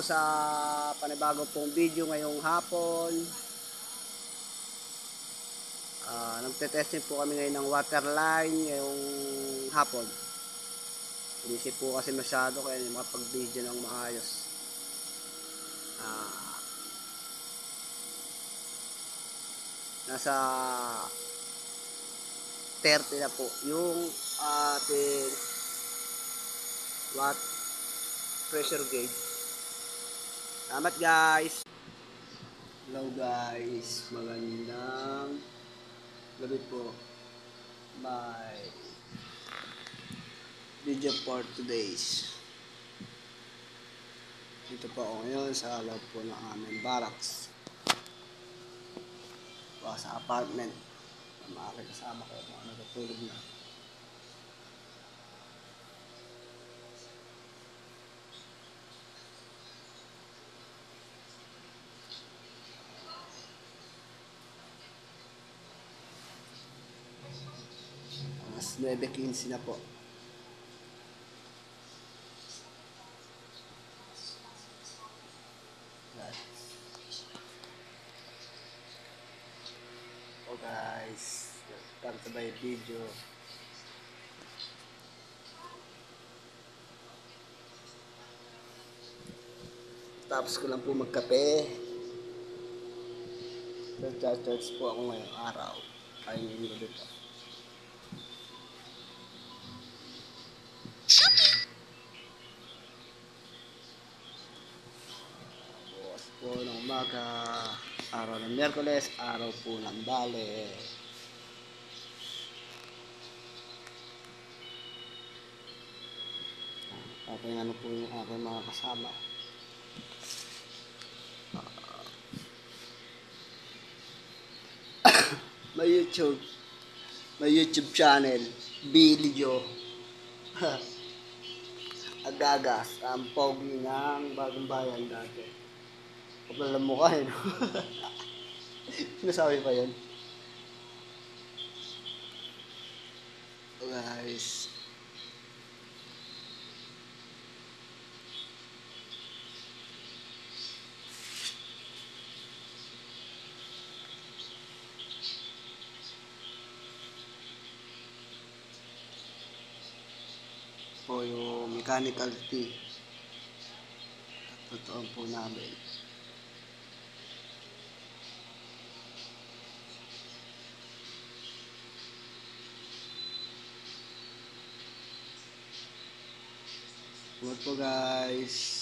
Sa panibago pong video ngayong hapon. Nagte-testing po kami ngayon ng water line ngayong hapon. Inisip po kasi masyado kaya hindi makapag-video ng maayos. Nasa 30 na po yung ating watt pressure gauge. Salamat guys! Hello guys! Magandang gabi po. My video for today's. Dito po ako ngayon sa loob po ng aming barracks. Sa apartment. Mga kasama ko mga natutulog na. Mas 9:15 na po. Oh guys, welcome to my video. Tapos ko lang po magkape. Nagcha-charge po ako ngayong araw. Ay ngayong gabi po. Bukas po ng umaga, araw ng Miyerkules, araw po ng Bale. Okay, ano po yung aking mga kasama. May YouTube channel, Billy Joe. Agagas, ang pogi ng Bagong Bayan dati. Kapal ng mukha eh, no? Sinasabi pa yun. So guys, po yung mechanical tea. Totoo po namin. Good po guys.